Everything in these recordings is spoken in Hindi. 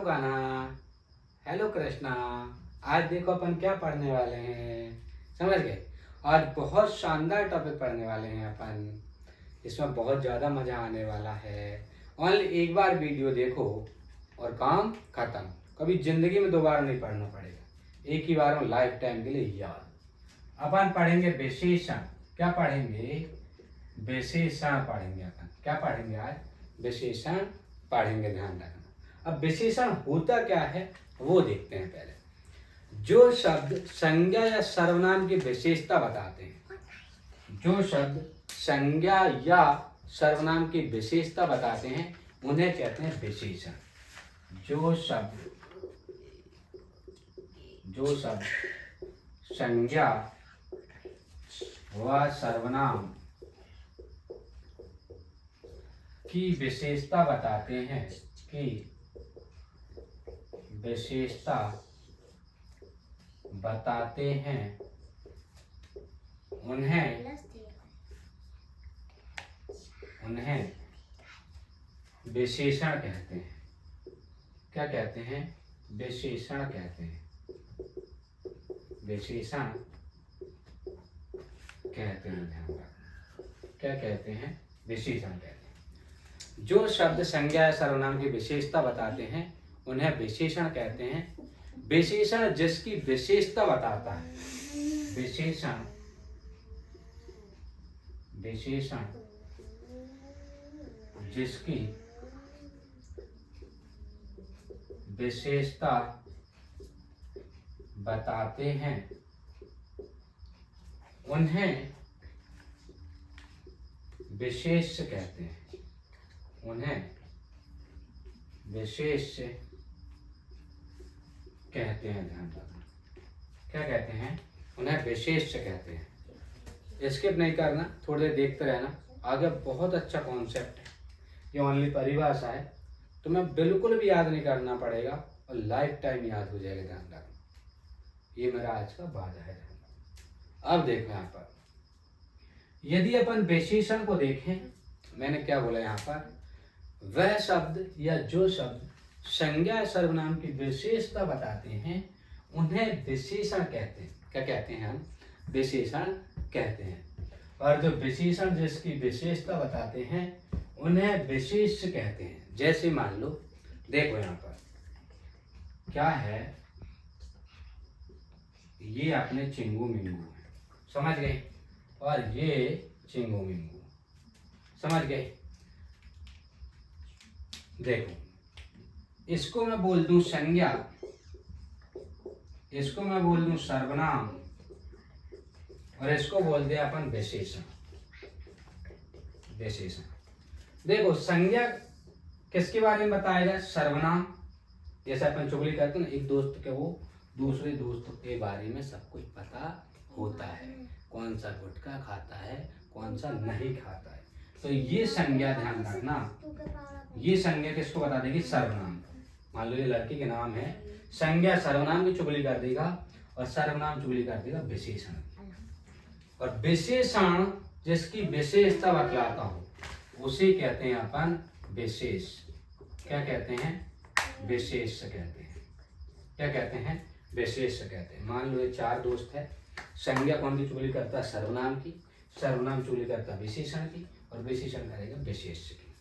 कान्हा, हेलो कृष्णा। आज देखो अपन क्या पढ़ने वाले हैं, समझ गए। आज बहुत शानदार टॉपिक पढ़ने वाले हैं अपन। इसमें बहुत ज़्यादा मज़ा आने वाला है। ओनली एक बार वीडियो देखो और काम खत्म। कभी ज़िंदगी में दोबारा नहीं पढ़ना पड़ेगा, एक ही बार में लाइफ टाइम के लिए याद। अपन पढ़ेंगे विशेषण। क्या पढ़ेंगे? विशेषण पढ़ेंगे अपन। क्या पढ़ेंगे आज? विशेषण पढ़ेंगे, ध्यान रखना। अब विशेषण होता क्या है वो देखते हैं पहले। जो शब्द संज्ञा या सर्वनाम की विशेषता बताते हैं, जो शब्द संज्ञा या सर्वनाम की विशेषता बताते हैं उन्हें कहते हैं विशेषण। जो शब्द संज्ञा व सर्वनाम की विशेषता बताते हैं, की विशेषता बताते हैं उन्हें विशेषण कहते हैं। क्या कहते हैं? विशेषण कहते हैं। विशेषण कहते हैं, ध्यान रखना। क्या कहते हैं? विशेषण कहते हैं। जो शब्द संज्ञा या सर्वनाम की विशेषता बताते हैं उन्हें विशेषण कहते हैं। विशेषण जिसकी विशेषता बताता है, विशेषण जिसकी विशेषता बताते हैं उन्हें विशेष कहते हैं। उन्हें विशेष कहते हैं, ध्यान रखना। क्या कहते हैं? उन्हें विशेष कहते हैं। स्किप नहीं करना, थोड़ी देर देखते रहना, आगे बहुत अच्छा कॉन्सेप्ट है। ये ओनली परिभाषा है, तुम्हें बिल्कुल भी याद नहीं करना पड़ेगा और लाइफ टाइम याद हो जाएगा, ध्यान रखना। ये मेरा आज का वादा है। अब देखो यहाँ पर, यदि अपन विशेषण को देखें, मैंने क्या बोला यहाँ पर, वह शब्द या जो शब्द संज्ञा सर्वनाम की विशेषता बताते हैं उन्हें विशेषण कहते हैं। क्या कहते हैं हम? विशेषण कहते हैं। और जो विशेषण जिसकी विशेषता बताते हैं उन्हें विशेष कहते हैं। जैसे मान लो, देखो यहाँ पर क्या है, ये अपने चिंगू मिंगू है, समझ गए, और ये चिंगू मिंगू, समझ गए। देखो, इसको मैं बोल दूं संज्ञा, इसको मैं बोल दूं सर्वनाम, और इसको बोल दे अपन विशेषण। विशेषण देखो, संज्ञा किसके बारे में बताया जाए? सर्वनाम। जैसे अपन चुगली करते हैं ना, एक दोस्त के वो दूसरे दोस्त के बारे में सब कुछ पता होता है, कौन सा गुटखा खाता है, कौन सा नहीं खाता है। तो ये संज्ञा, ध्यान रखना, ये संज्ञा किसको बता देगी? सर्वनाम। मान लो ये लड़की के नाम है, संज्ञा सर्वनाम की चुगली कर देगा और सर्वनाम चुगली कर देगा विशेषण। और विशेषण जिसकी विशेषता बतलाता हो उसे कहते हैं अपन विशेष। क्या कहते हैं? विशेष कहते हैं। क्या कहते हैं? विशेष कहते हैं। मान लो ये चार दोस्त है, संज्ञा कौन की चुगली करता है? सर्वनाम की। सर्वनाम चुगली करता है विशेषण की, और विशेषण करेगा विशेष की।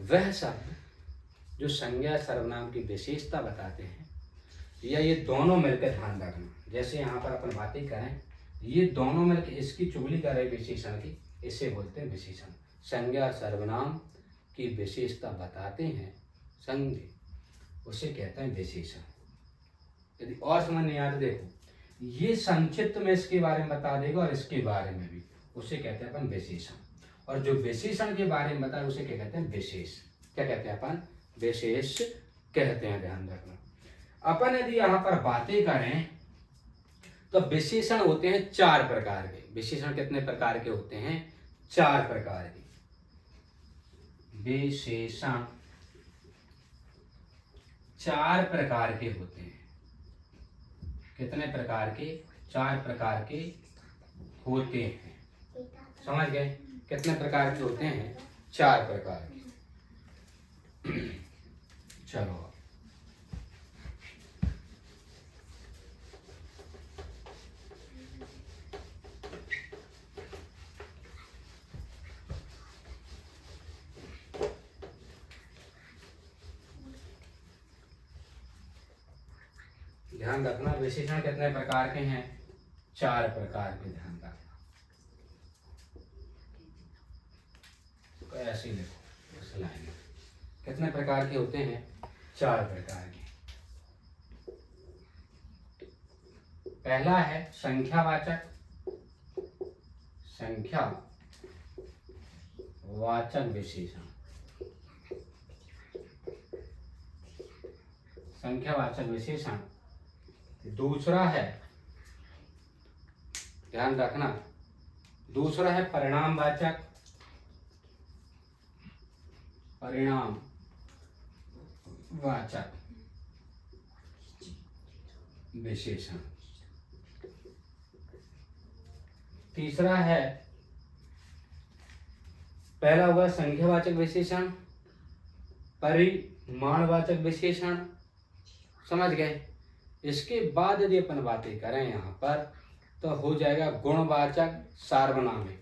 वह शब्द जो संज्ञा सर्वनाम की विशेषता बताते हैं, या ये दोनों मिलकर, ध्यान रखना, जैसे यहाँ पर अपन बातें करें, ये दोनों मिलकर इसकी चुगली करें विशेषण की, इसे बोलते हैं विशेषण। संज्ञा सर्वनाम की विशेषता बताते हैं संज्ञा, उसे कहते हैं विशेषण। यदि और समझ नहीं आता, देखो ये संक्षिप्त में इसके बारे में बता देगा और इसके बारे में भी, उसे कहते हैं अपन विशेषण। और जो विशेषण के बारे में बताए उसे क्या कहते हैं? विशेष। क्या कहते हैं अपन? विशेष कहते हैं, ध्यान रखना। अपन यदि यहाँ पर बातें करें तो विशेषण होते हैं चार प्रकार के। विशेषण कितने प्रकार के होते हैं? चार प्रकार के। विशेषण चार प्रकार के होते हैं। कितने प्रकार के? चार प्रकार के होते हैं। समझ गए? कितने प्रकार के होते हैं? चार प्रकार के। चलो ध्यान रखना विशेषण कितने प्रकार के हैं, 4 प्रकार के, ध्यान रखना। तो ऐसे ही लिखो इस लाइन में, कितने प्रकार के होते हैं, 4 प्रकार के। पहला है संख्यावाचक, संख्यावाचक विशेषण, संख्यावाचक विशेषण। दूसरा है, ध्यान रखना, दूसरा है परिणामवाचक, परिणामवाचक विशेषण। तीसरा है, पहला हुआ संख्यावाचक विशेषण, परिमाणवाचक विशेषण, समझ गए। इसके बाद यदि अपन बातें करें यहाँ पर तो हो जाएगा गुणवाचक सार्वनामिक,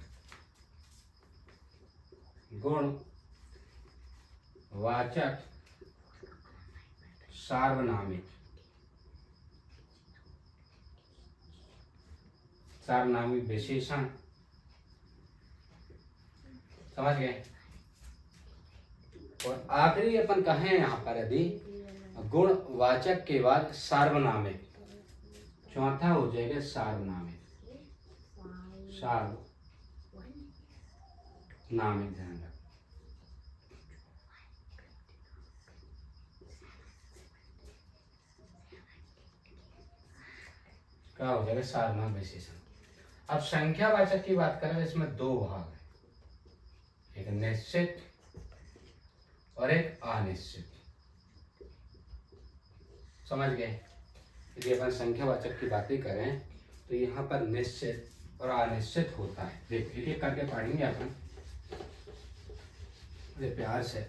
गुणवाचक सार्वनामिक, सार्वनामिक विशेषण, समझ गए। और आखिरी अपन कहें यहाँ पर यदि गुणवाचक के बाद सार्वनामिक, चौथा हो जाएगा सार्वनामिक, सार्वनामिक, ध्यान रख। क्या हो जाएगा, सार्वनामिक विशेषण। अब संख्यावाचक की बात करें, इसमें 2 भाग है, एक निश्चित और एक अनिश्चित, समझ गए। यदि अपन संख्यावाचक की बातें करें तो यहाँ पर निश्चित और अनिश्चित होता है। देखो एक एक करके पढ़ेंगे अपन प्यार से।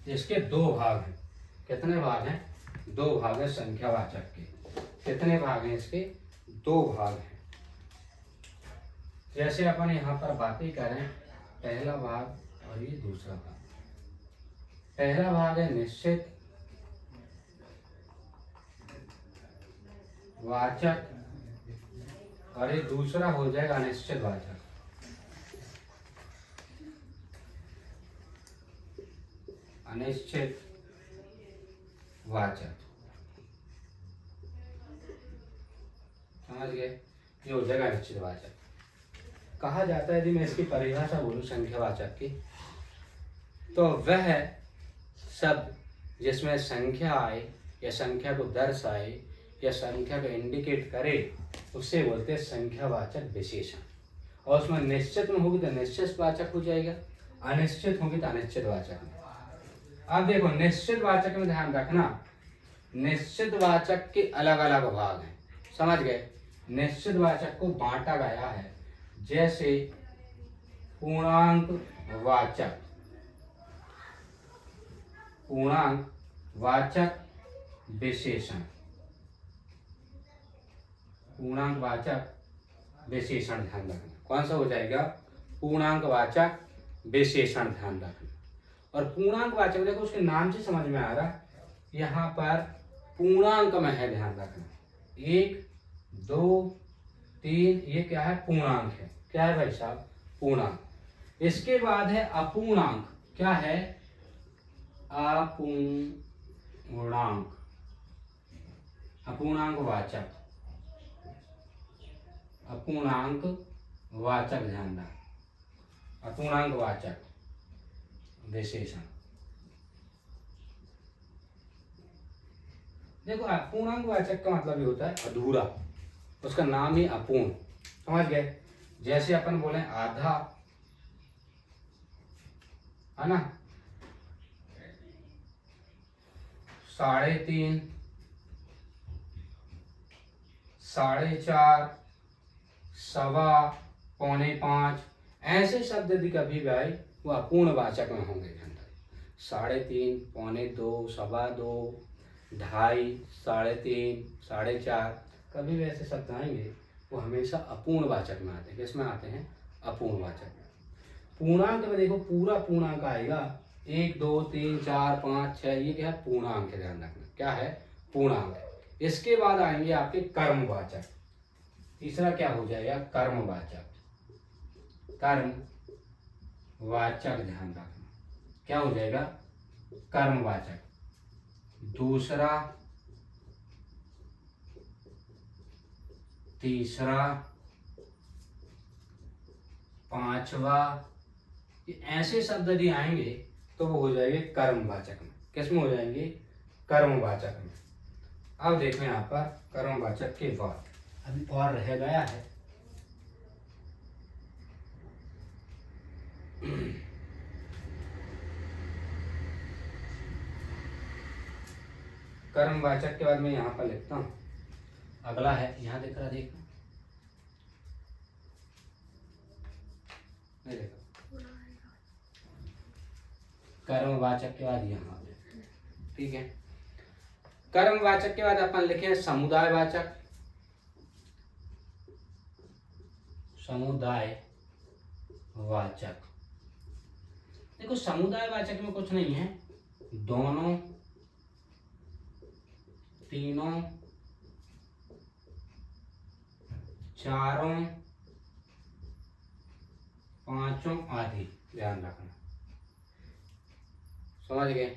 इसके 2 भाग हैं, कितने भाग हैं, 2 भाग है संख्यावाचक के। कितने भाग हैं इसके, 2 भाग हैं। जैसे अपन यहाँ पर बातें करें, पहला भाग और ये दूसरा भाग। पहला भाग है निश्चित वाचक और ये दूसरा हो जाएगा अनिश्चित वाचक। अनिश्चित वाचक, समझ गए। ये हो जाएगा अनिश्चित वाचक। कहा जाता है, यदि मैं इसकी परिभाषा बोलूं संख्यावाचक की, तो वह शब्द जिसमें संख्या आए या संख्या को दर्शाए या संख्या को इंडिकेट करे उससे बोलते हैं संख्यावाचक विशेषण। और उसमें निश्चित में होगी तो निश्चित वाचक हो जाएगा, अनिश्चित होगी तो अनिश्चित वाचक। अब देखो निश्चित वाचक में ध्यान रखना, निश्चित वाचक के अलग अलग भाग हैं, समझ गए। निश्चित वाचक को बांटा गया है, जैसे पूर्णांक वाचक, पूर्णांक वाचक विशेषण, पूर्णांक वाचक विशेषण, ध्यान रखना। कौन सा हो जाएगा, पूर्णांक वाचक विशेषण, ध्यान रखना। और पूर्णांक वाचक देखो उसके नाम से समझ में आ रहा, यहाँ पर पूर्णांक में है, ध्यान रखना। 1 2 3, ये क्या है, पूर्णांक है। क्या है भाई साहब, पूर्णांक। इसके बाद है अपूर्णांक, क्या है, अपूर्णांक, अपूर्णांक वाचक, अपूर्णांक वाचक, ध्यान रखना, अपूर्णांक वाचक विशेषण। देखो अपूर्णांक वाचक का मतलब ये होता है अधूरा, उसका नाम ही अपूर्ण, समझ गए। जैसे अपन बोले आधा, है ना, 3.5, 4.5, 1.25, 4.25, ऐसे शब्द यदि कभी भी आए वो अपूर्ण वाचक में होंगे। 3.5, 2.25, 2.25, 2.5, 3.5, 4.5, कभी भी ऐसे शब्द आएंगे वो हमेशा अपूर्ण वाचक में आते हैं। किसमें आते हैं, अपूर्ण वाचक में। पूर्णांक में देखो पूरा पूर्णांक आएगा, 1 2 3 4 5 6, ये क्या है, पूर्णांक है, ध्यान रखना। क्या है, पूर्णांक। इसके बाद आएंगे आपके कर्मवाचक। तीसरा क्या हो जाएगा? कर्मवाचक। कर्मवाचक ध्यान रखना, क्या हो जाएगा? कर्मवाचक। दूसरा, तीसरा, पांचवा, ये ऐसे शब्द यदि आएंगे तो वो हो जाएंगे कर्मवाचक में। किस में हो जाएंगे? कर्मवाचक में। अब देखो यहाँ पर कर्मवाचक के बाद अभी और रह गया है कर्मवाचक के बाद मैं यहाँ पर लिखता हूँ, अगला है, यहाँ दिख रहा, देखो नहीं देखा, कर्मवाचक के बाद यहाँ पे, ठीक है। कर्मवाचक के बाद अपन लिखे समुदायवाचक। समुदायवाचक, देखो समुदायवाचक में कुछ नहीं है, दोनों, तीनों, चारों, पांचों आदि, ध्यान रखना, समझ गए।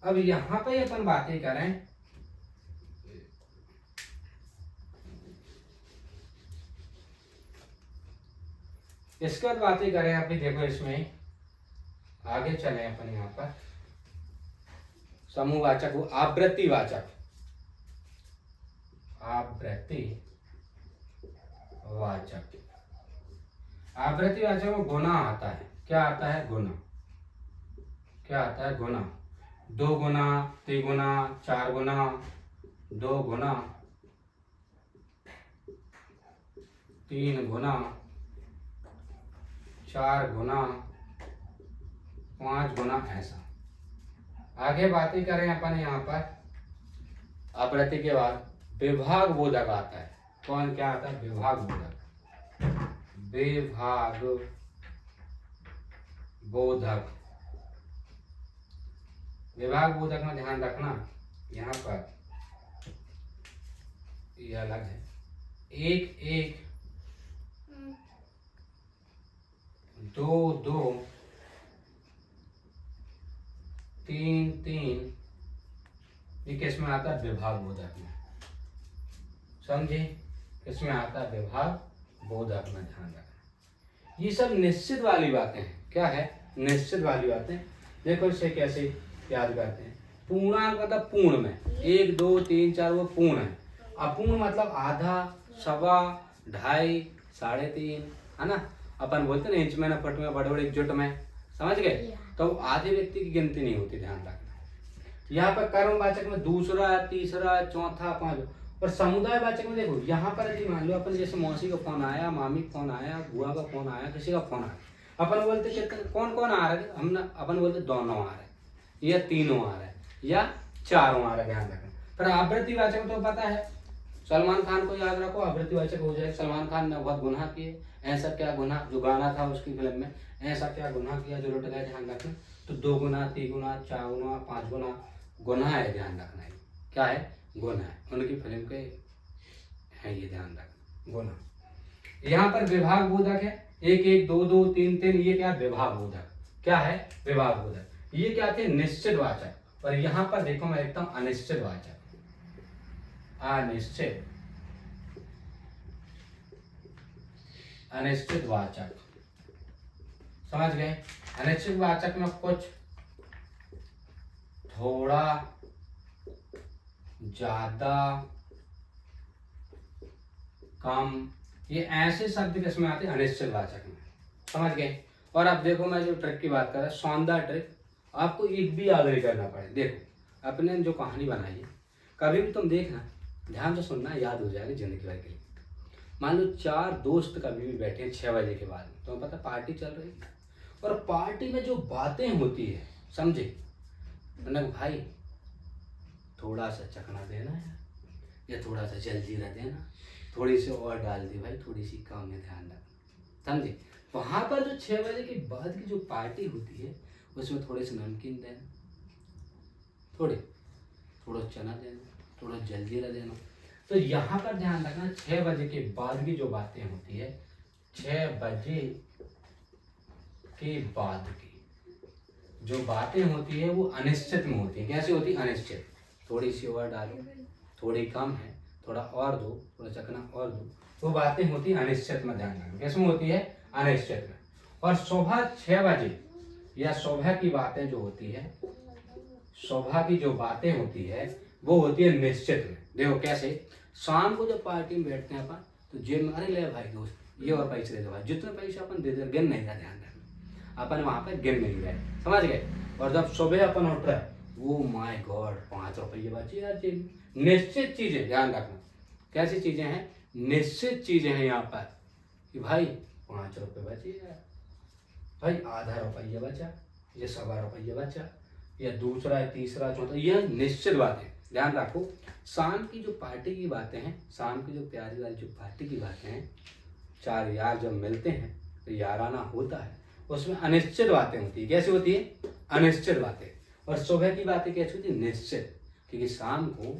अब यहां पे अपन बातें करें इसके बाद बातें करें अभी, देखो इसमें आगे चले अपन यहाँ पर समूहवाचक, वो आवृत्तिवाचक। आवृत्तिवाचक, आवृत्तिवाचक में गुना आता है। क्या आता है? गुना। क्या आता है? गुना। 2 गुना, 3 गुना, 4 गुना, 2 गुना, 3 गुना, 4 गुना, 5 गुना, ऐसा। आगे बातें करें अपन यहाँ पर आवृत्ति के बाद विभाग बोधक आता है। कौन? क्या आता है? विभाग बोधक। विभाग बोधक, विभाग बोधक में ध्यान रखना, यहाँ पर ये अलग है, 1 1, 2 2, 3 3, ये किस में आता है? विभाग बोधक में। समझे? किसमें आता है? विभाग बोधक में। ध्यान रखना, ये सब निश्चित वाली बातें हैं। क्या है? निश्चित वाली बातें। देखो इसे कैसे याद करते हैं। पूर्णांक मतलब पूर्ण में 1 2 3 4 वो पूर्ण है। अपूर्ण मतलब आधा, सवा, ढाई, 3.5, है ना। अपन बोलते हैं ना इंच में ना फुट में, बड़े बड़े एकजुट में, समझ गए। तो आधे व्यक्ति की गिनती नहीं होती, ध्यान रखना। यहाँ पर कर्मवाचक में दूसरा, तीसरा, चौथा, पांचवा। और समुदायवाचक में देखो, यहाँ पर यदि मान लो अपन जैसे मौसी का फोन आया, मामी का फोन आया, बुआ का फोन आया, किसी का फोन आया, अपन बोलते कितने, कौन कौन आ रहा है? हम ना अपन बोलते दोनों आ रहे हैं, या तीनों आ रहे हैं, या चारों आ रहे हैं। ध्यान रखना। पर आवृत्तिवाचक तो पता है, सलमान खान को याद रखो, आवृत्तिवाचक हो जाए। सलमान खान ने बहुत गुनाह किए, ऐसा क्या गुनाह, जो गाना था उसकी फिल्म में, ऐसा क्या गुनाह किया जो लुट गए। ध्यान रखना। तो 2 गुना, 3 गुना, 4 गुना, 5 गुना, गुनाह है। ध्यान रखना, है क्या है? गुनाह है। उनकी फिल्म के है ये, ध्यान रखना, गुनाह। यहाँ पर विभाग बोधक है, 1 1 2 2 3 3, ये क्या? विभाग बोधक। क्या है? विभाग बोधक। ये क्या थे? निश्चित वाचक। और यहाँ पर देखो मैं लिखता हूं अनिश्चित वाचक। अनिश्चित, अनिश्चित वाचक, समझ गए। अनिश्चित वाचक में कुछ, थोड़ा, ज्यादा, कम, ये ऐसे शब्द किसमें आते हैं? अनिश्चित वाचक में, समझ गए। और अब देखो मैं जो ट्रिक की बात कर रहा, सौंदर्य ट्रिक, आपको एक भी याद नहीं करना पड़े। देखो अपने जो कहानी बनाई है, कभी भी तुम देखना, ध्यान से सुनना, याद हो जाएगा जिंदगी भर के लिए। मान लो 4 दोस्त कभी भी बैठे हैं 6 बजे के बाद, तुम्हें पता पार्टी चल रही है, और पार्टी में जो बातें होती है, समझे, मतलब भाई थोड़ा सा चखना देना है, या थोड़ा सा जलजीरा देना, थोड़ी सी और डाल दी भाई, थोड़ी सी कम में, ध्यान रखना, समझे। वहां पर जो 6 बजे के बाद की जो पार्टी होती है, उसमें थोड़े से नमकीन देना, थोड़ा चना देना, थोड़ा जल्दी रह देना। तो यहाँ पर ध्यान रखना 6 बजे के बाद की जो बातें होती है, 6 बजे के बाद की जो बातें होती है वो अनिश्चित में होती है। कैसे होती है? अनिश्चित। थोड़ी सी और डालो, थोड़ी कम है, थोड़ा और दो, थोड़ा चखना और दो, वो बातें होती है अनिश्चित में। ध्यान रखना किसमें होती है? अनिश्चित में। और सुबह 6 बजे या सुबह की बातें जो होती है, सुबह की जो बातें होती है वो होती है निश्चित में। देखो कैसे, शाम को जब पार्टी में बैठते हैं अपन तो जेब में, अरे ले भाई दोस्त ये और पैसे दे दो भाई, जितने पैसे अपन दे दे, गिन नहीं रहा, ध्यान रखना अपन वहां पर गिन नहीं रहे, समझ गए। और जब सुबह अपन उठ रहे, वो माय गॉड 5 रुपये बचे यार जेब में। निश्चित चीजें, ध्यान रखना कैसी चीजें हैं? निश्चित चीजें हैं यहाँ पर कि भाई 5 रुपये बचे यार, भाई आधा रुपया बचा, ये 1.25 रुपया बचा, या दूसरा है, तीसरा, चौथा, यह निश्चित बात है। ध्यान रखो, शाम की जो पार्टी की बातें हैं, शाम की जो प्यारी वाली जो पार्टी की बातें हैं, 4 यार जब मिलते हैं तो याराना होता है, उसमें अनिश्चित बातें होती है। कैसी होती है? अनिश्चित बातें। और सुबह की बातें कैसी होती है? निश्चित, क्योंकि शाम को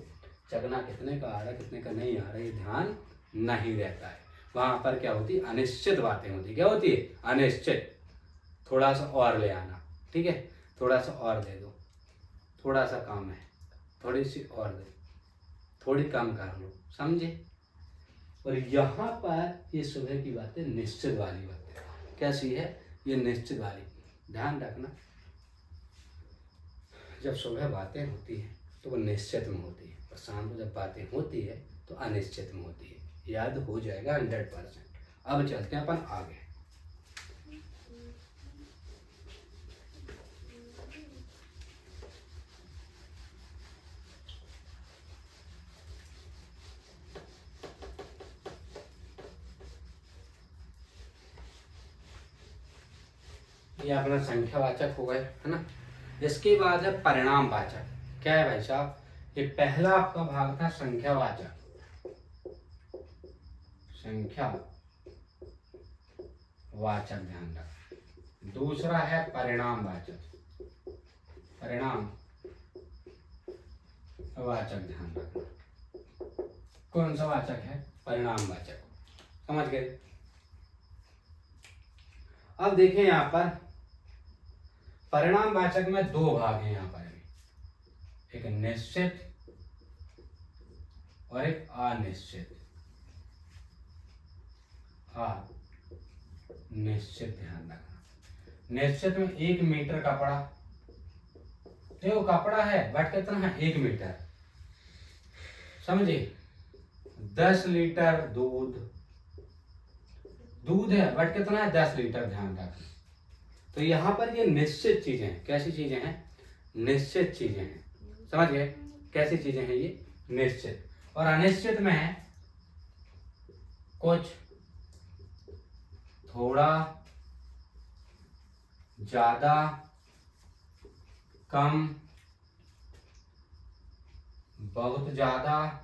चकना कितने का आ रहा है, कितने का नहीं आ रहा है, ये ध्यान नहीं रहता है। वहां पर क्या होती है? अनिश्चित बातें होती है। क्या होती है? अनिश्चित। थोड़ा सा और ले आना, ठीक है, थोड़ा सा और दे दो, थोड़ा सा कम है, थोड़ी सी और दे, थोड़ी कम कर लो, समझे। और यहाँ पर ये सुबह की बातें निश्चित वाली बातें। कैसी है? ये निश्चित वाली। ध्यान रखना, जब सुबह बातें होती हैं तो वो निश्चित में होती है, और शाम को जब बातें होती है तो अनिश्चित में होती है। याद हो जाएगा 100%। अब चलते हैं अपन आगे। ये अपना संख्यावाचक हो गए, है ना। इसके बाद है परिणामवाचक। क्या है भाई साहब? ये पहला आपका भाग था संख्यावाचक, संख्यावाचक, ध्यान रख। दूसरा है परिणामवाचक, परिणामवाचक, ध्यान रखना। कौन सा वाचक है? परिणामवाचक। समझ गए। अब देखें यहां पर परिणामवाचक में 2 भाग हैं यहाँ पर भी, एक निश्चित और एक अनिश्चित। निश्चित, ध्यान रखना। निश्चित में 1 मीटर कपड़ा, देखो कपड़ा है बट कितना है? 1 मीटर, समझे। 10 लीटर दूध, दूध है बट कितना है? 10 लीटर, ध्यान रखना। तो यहाँ पर ये निश्चित चीजें हैं। कैसी चीजें हैं? निश्चित चीजें हैं, समझ गए। कैसी चीजें हैं ये? निश्चित। और अनिश्चित में है कुछ, थोड़ा, ज्यादा, कम, बहुत ज्यादा,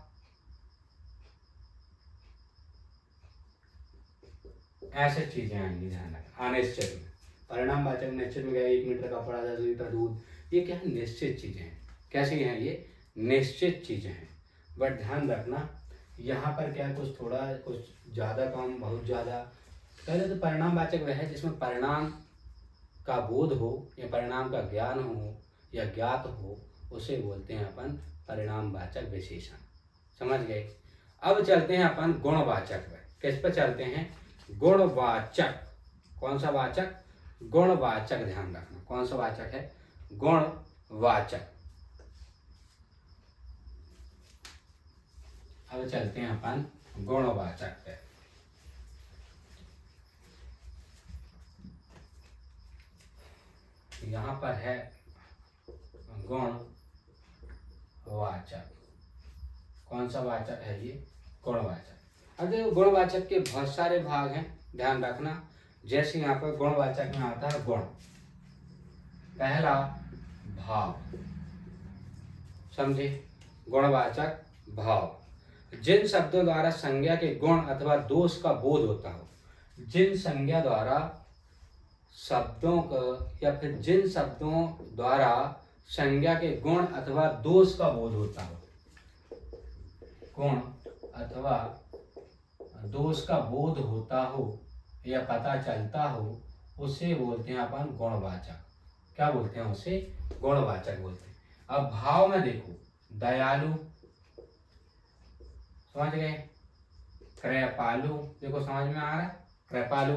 ऐसे चीजें आएंगी, ध्यान रखना अनिश्चित में। परिणामवाचक निश्चित में गया 1 मीटर कपड़ा, 10 लीटर दूध, ये क्या है? निश्चित चीजें हैं। कैसी हैं ये? निश्चित चीजें हैं। बट ध्यान रखना यहाँ पर क्या, कुछ थोड़ा, कुछ ज्यादा, कम, बहुत ज्यादा। पहले तो परिणामवाचक वह है जिसमें परिणाम का बोध हो या परिणाम का ज्ञान हो या ज्ञात हो, उसे बोलते हैं अपन परिणामवाचक विशेषण। समझ गए। अब चलते हैं अपन गुणवाचक में। किस पर चलते हैं? गुणवाचक। कौन सा वाचक? गुणवाचक, ध्यान रखना। कौन सा वाचक है? गुणवाचक। अब चलते हैं अपन गुणवाचक पे। यहां पर है गुणवाचक। कौन सा वाचक है ये? गुणवाचक। अब देखो गुणवाचक के बहुत सारे भाग हैं, ध्यान रखना। जैसे यहाँ पर गुणवाचक में आता है गुण, पहला भाव, समझे। गुणवाचक भाव, जिन शब्दों द्वारा संज्ञा के गुण अथवा दोष का बोध होता हो, जिन संज्ञा द्वारा शब्दों का, या फिर जिन शब्दों द्वारा संज्ञा के गुण अथवा दोष का बोध होता हो, गुण अथवा दोष का बोध होता हो या पता चलता हो, उसे बोलते हैं अपन गुणवाचक। क्या बोलते हैं उसे? गुणवाचक बोलते हैं। अब भाव में देखो, दयालु, समझ गए? कृपालु, देखो समझ में आ रहा है? कृपालु,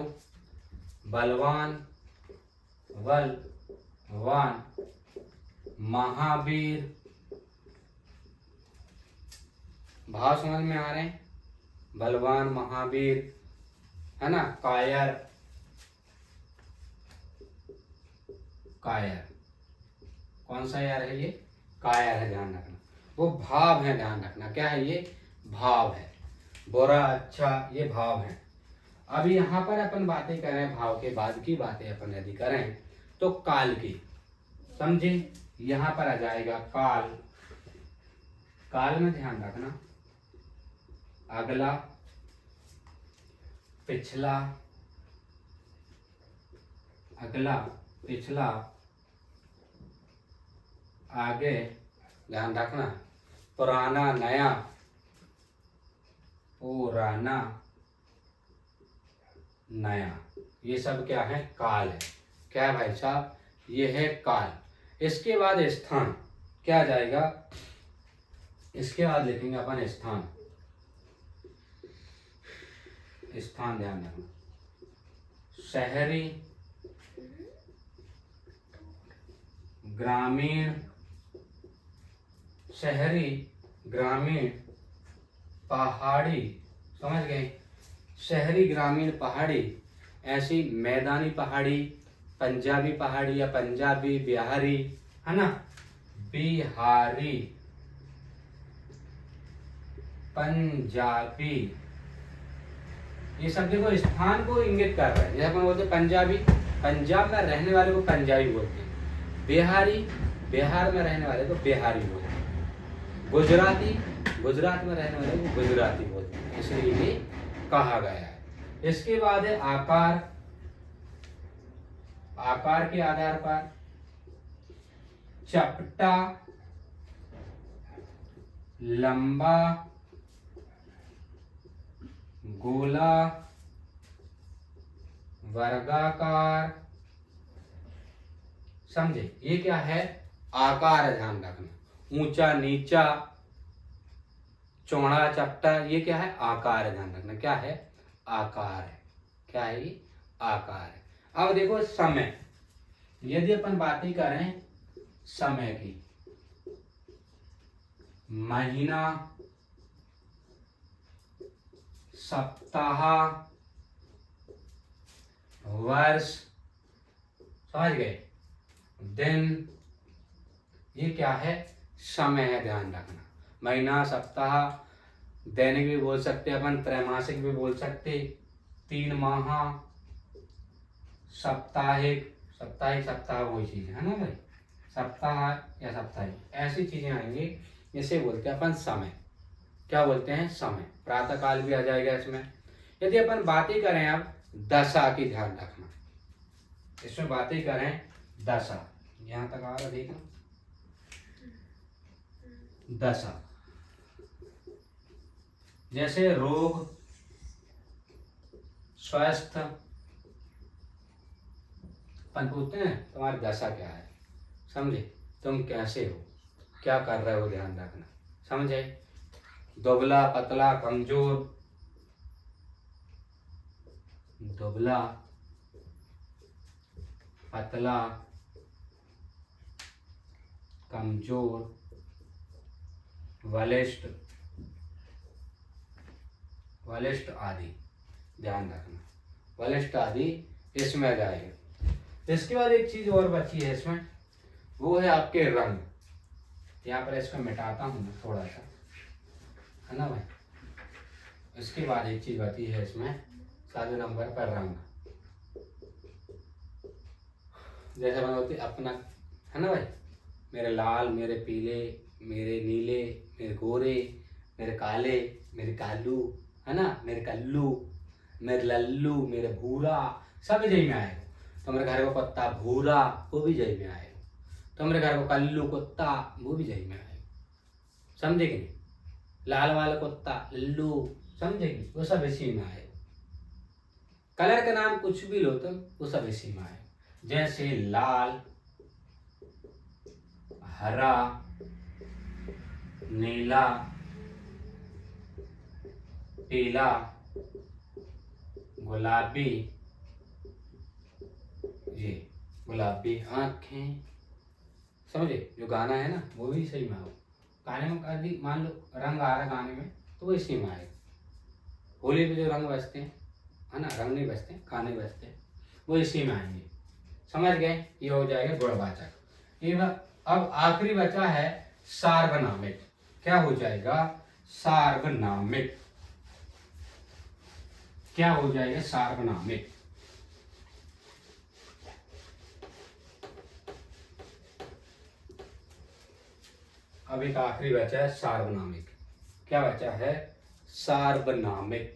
बलवान, बलवान, महावीर, भाव समझ में आ रहे हैं? बलवान, महावीर, है ना? कायर, कायर, कौन सा यार है ये? कायर है, ध्यान रखना। वो भाव है, ध्यान रखना। क्या है ये? भाव है। बुरा, अच्छा, ये भाव है। अब यहाँ पर अपन बातें करें, भाव के बाद की बातें अपन यदि करें तो काल की, समझे? यहाँ पर आ जाएगा काल। काल में ध्यान रखना, अगला, पिछला, अगला, पिछला, आगे, ध्यान रखना, पुराना, नया, पुराना, नया, ये सब क्या है? काल है। क्या है भाई साहब? ये है काल। इसके बाद स्थान, क्या आ जाएगा? इसके बाद लिखेंगे अपन स्थान। स्थान ध्यान रखना, शहरी, ग्रामीण, शहरी, ग्रामीण, पहाड़ी, समझ गए? शहरी, ग्रामीण, पहाड़ी, ऐसी मैदानी पहाड़ी, पंजाबी पहाड़ी या पंजाबी, बिहारी, है ना? बिहारी, पंजाबी, ये सब देखो स्थान को इंगित कर रहे हैं। जैसे अपन बोलते हैं पंजाबी, पंजाब में रहने वाले को पंजाबी बोलते हैं। बिहारी, बिहार में रहने वाले को बिहारी बोलते हैं। गुजराती, गुजरात में रहने वाले को गुजराती बोलते हैं। इसलिए ये कहा गया है। इसके बाद है आकार। आकार के आधार पर चपटा, लंबा, गोला, वर्गाकार, समझे? ये क्या है? आकार है, ध्यान रखना। ऊंचा, नीचा, चौड़ा, चपटा, ये क्या है? आकार है, ध्यान रखना। क्या है? आकार है। क्या है ये? आकार है। अब देखो समय, यदि अपन बातें करें समय की, महीना, सप्ताह, वर्ष, समझ गए? दिन, ये क्या है? समय है, ध्यान रखना। महीना, सप्ताह, दैनिक भी बोल सकते हैं अपन, त्रैमासिक भी बोल सकते, 3 माह, साप्ताहिक, साप्ताहिक, सप्ताह वही चीज है ना भाई? सप्ताह या साप्ताहिक, ऐसी चीजें आएंगी, इसे बोलते हैं अपन समय। क्या बोलते हैं? समय। प्रातः काल भी आ जाएगा इसमें। यदि अपन बातें करें अब दशा की, ध्यान रखना, इसमें बातें करें दशा, यहां तक आ रहा, देखना, दशा, जैसे रोग, स्वस्थ, अपन पूछते हैं तुम्हारी दशा क्या है, समझे? तुम कैसे हो, क्या कर रहे हो, ध्यान रखना, समझे? दुबला, पतला, कमजोर, दुबला, पतला, कमजोर, बलिष्ठ, बलिष्ठ आदि, ध्यान रखना, बलिष्ठ आदि इसमें आ जाएगा। इसके बाद एक चीज और बची है इसमें, वो है आपके रंग। यहाँ पर इसको मिटाता हूँ मैं थोड़ा सा, है ना भाई? इसके बाद एक चीज बची है इसमें, 7 नंबर पर रंग। जैसे अपन बोलते अपना, है ना भाई? मेरे लाल, मेरे पीले, मेरे नीले, मेरे गोरे, मेरे काले, मेरे कालू, है ना? मेरे कल्लू, मेरे लल्लू, मेरे भूरा, सब जय में आएगा। तो मेरे घर को कुत्ता भूरा, वो भी जय में आएगा। तो मेरे घर को कल्लू कुत्ता, वो भी जय में आएगा। समझे कि नहीं? लाल वाला कुत्ता लल्लू, समझेगी, वो सब इसी में आए। कलर का नाम कुछ भी लो तुम, वो सब इसी में आए। जैसे लाल, हरा, नीला, पीला, गुलाबी, ये गुलाबी आंखें, समझे। जो गाना है ना वो भी सही में हो, गाने में यदि मान लो रंग आ रहा गाने में तो वो इसी में आएगा। होली पे जो रंग बजते हैं, है ना, रंग नहीं बजते, गाने बजते हैं, वो इसी में आएंगे। समझ गए, ये हो जाएगा गुणवाचक। ये अब आखिरी बचा है सार्वनामिक। क्या हो जाएगा? सार्वनामिक। क्या हो जाएगा? सार्वनामिक। अब एक आखिरी बचा है सार्वनामिक। क्या बचा है? सार्वनामिक।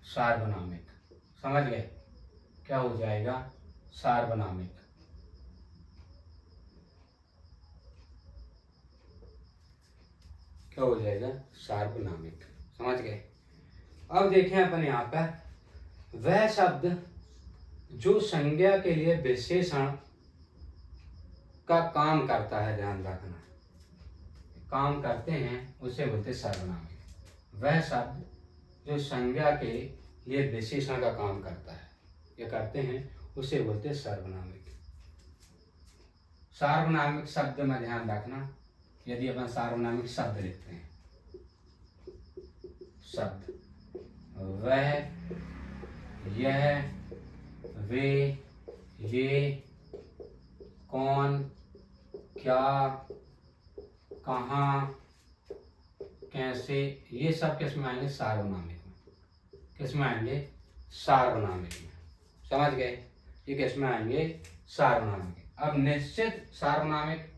सार्वनामिक, समझ गए? क्या हो जाएगा? सार्वनामिक। क्या हो जाएगा? सार्वनामिक, समझ गए? अब देखें अपन यहाँ पर वह शब्द जो संज्ञा के लिए विशेषण का काम करता है, ध्यान रखना, काम करते हैं उसे बोलते सर्वनामिक। वह शब्द जो संज्ञा के लिए विशेषण का काम करता है या करते हैं उसे बोलते सर्वनामिक। सार्वनामिक शब्द में ध्यान रखना, यदि अपन सार्वनामिक शब्द लिखते हैं, शब्द वह, यह, वे, ये, कौन, क्या, कहाँ, कैसे, ये सब किस में आएंगे? सार्वनामिक में। किस में आएंगे? सार्वनामिक में। समझ गए? ये किस में आएंगे? सार्वनामिक। अब निश्चित सार्वनामिक,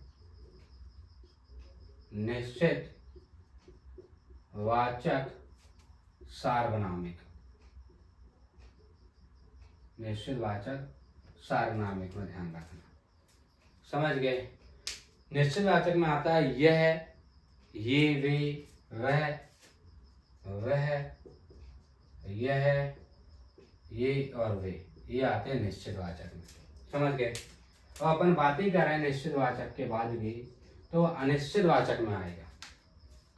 निश्चित वाचक सार्वनामिक, निश्चित वाचक सार्वनामिक में ध्यान रखना। समझ गए? निश्चित वाचक में आता है यह, ये, वे, वह, यह, ये और वे, ये आते हैं निश्चित वाचक में। समझ गए? और अपन बातें कर रहे हैं निश्चित वाचक के बाद भी, तो अनिश्चित वाचक में आएगा।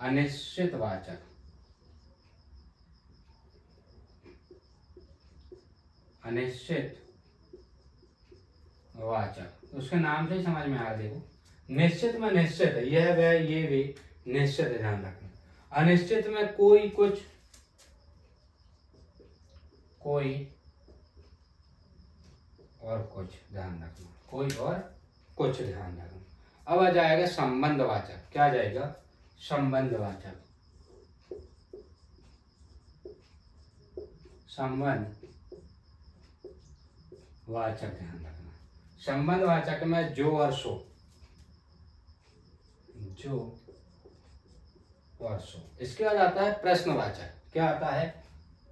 अनिश्चित वाचक, अनिश्चित वाचक, उसके नाम से ही समझ में आ रहा। देखो, निश्चित में निश्चित है, यह, वह, ये, वे, निश्चित है, ध्यान रखना। अनिश्चित में कोई, कुछ, कोई और कुछ, ध्यान रखना, कोई और कुछ, ध्यान रखना। अब आ जाएगा संबंधवाचक। क्या आ जाएगा? संबंधवाचक। संबंध वाचक, ध्यान रखना। संबंधवाचक में जो और सो, जो और सो। इसके बाद आता है प्रश्नवाचक। क्या आता है?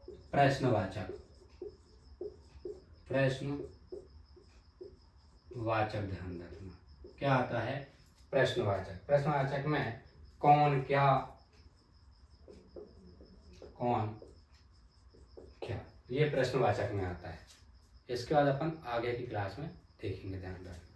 प्रश्नवाचक। प्रश्न वाचक, ध्यान रखना। क्या आता है? प्रश्नवाचक। प्रश्नवाचक में कौन, क्या, कौन, क्या, ये प्रश्नवाचक में आता है। इसके बाद अपन आगे की क्लास में देखेंगे, ध्यान रखना।